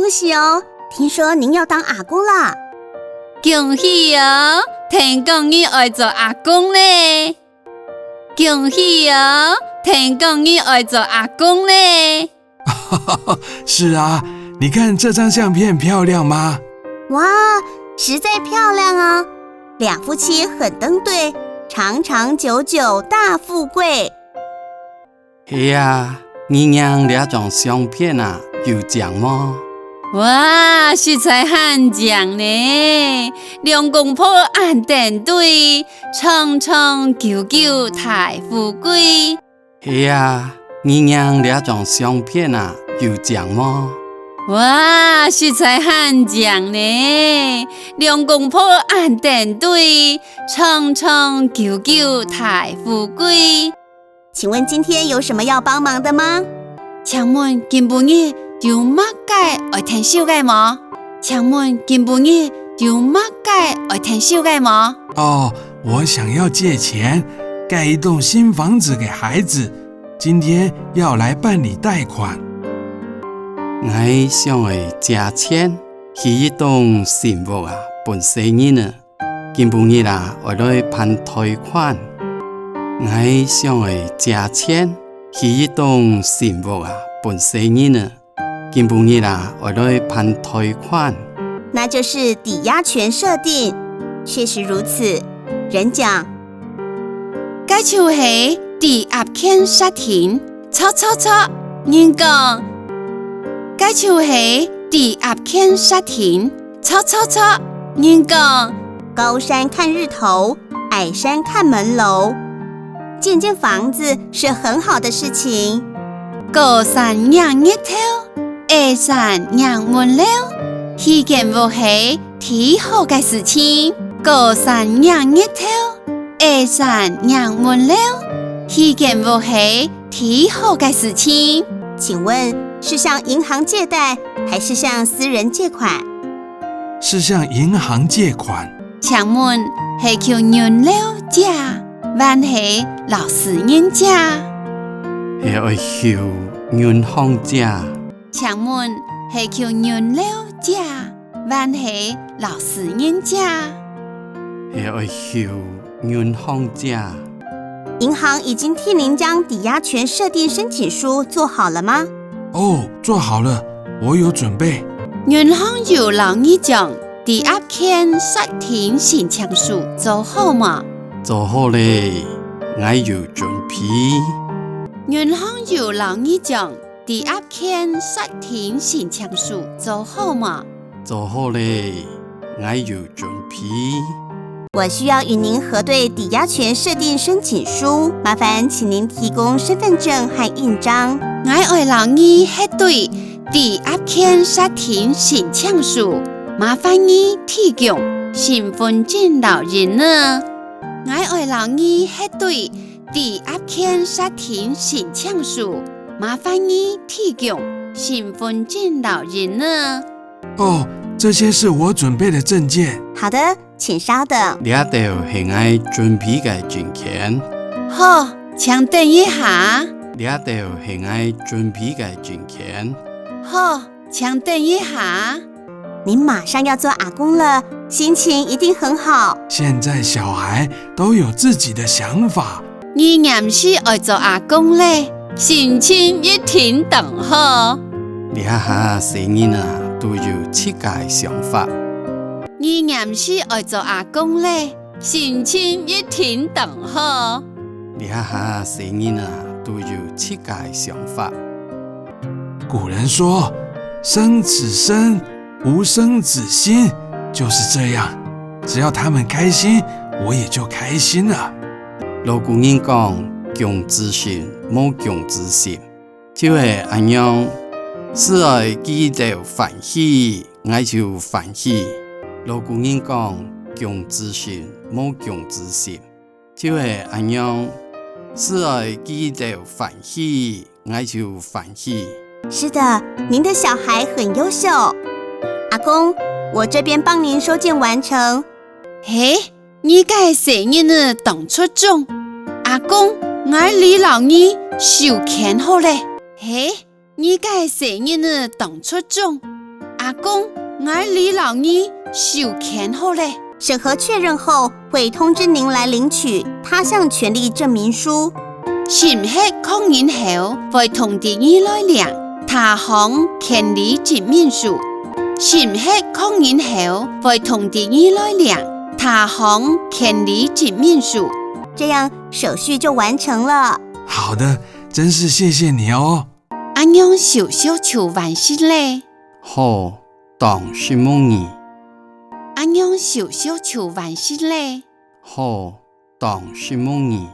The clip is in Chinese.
恭喜哦！听说您要当阿公啦。恭喜哦！听讲你爱做阿公嘞。恭喜哦！听讲你爱做阿公嘞。是啊，你看这张相片漂亮吗？哇，实在漂亮啊！两夫妻很登对，长长久久大富贵。係啊，你娘這張相片啊，有獎嗎？哇，實在很獎呢！兩公婆按定對，長長久久大富貴。係啊，你娘這張相片啊，有獎嗎？哇，實在很獎呢！兩公婆按定對，長長久久大富貴。請問今天有什麼要幫忙的嗎？請問今晡日有乜嘅愛聽小嘅嗎？請問今晡日有乜嘅愛聽小嘅嗎？哦，我想要借錢蓋一棟新房子給孩子，今天要來辦理貸款。我想來借錢去一棟新屋啊，本細人啊，今晡日啊，我來辦貸款。我想來借錢去一棟新屋啊，本細人啊，今晡日啊，我來辦貸款。那就是抵押權設定，確實如此。人講，這就是抵押權設定，錯，人講，這就是抵押權設定，錯，人講，高山看日頭，矮山看門樓。建房子是很好的事情。高山仰日頭，矮山仰門樓，建屋是挺好的事情。高山仰日頭，矮山仰門樓，建屋是挺好的事情。請問是向銀行借貸，還是向私人借款？是向銀行借款。請問是求人了借，還是老私人借？係愛求銀行借。請問是求人了借，還是老私人借？係愛求銀行借。銀行已經替您將抵押權設定申請書做好了嗎？哦，做好了，我有準備。銀行有勞你將抵押權設定申請書做好嗎？做好嘞，我有準備。銀行有勞你將抵押權設定申請書做好嗎？做好嘞，我有準備。我需要與您核對抵押權設定申請書，麻煩請您提供身份證和印章。我愛勞你核對抵押權設定申請書，麻煩你提供身份證老人呢。我愛勞你核對抵押權設定申請書，麻煩你提供身份證老人呢。哦，這些是我準備的證件。好的，請稍等。呢度係我準備嘅證件。好，請等一下。呢度係我準備嘅證件。好，請等一下。您馬上要做阿公了，心情一定很好。現在小孩都有自己的想法。你啱是愛做阿公咧，心情一定等好。呢下細人啊，都有自己想法。你啱是愛做阿公咧，心情一定等好。呢下細人啊，都有自己想法。古人說，生子生，無生子心，就是這樣。只要他們開心，我也就開心了。老古人講，強子心，冇強子心，就係咁樣。是愛記得歡喜，我就歡喜。老古人講，強子心，冇強子心，就係咁樣。是愛記得歡喜，我就歡喜。是的，您的小孩很優秀。阿公，我這邊幫您收件完成。嘿，你個生日呢當出眾，阿公，我李老你收錢好咧。嘿，你個生日呢當出眾，阿公，我李老二收签好咧。审核确认后，会通知您来领取他项权利证明书。是唔係確認後會通知你來領他項權利證明書？是唔係確認後會通知你來領他項權利證明書？这样手续就完成了。好的，真是谢谢你哦。安樣少少求完事咧。好，當什麼你？安樣少少求完事咧。好，當什麼你？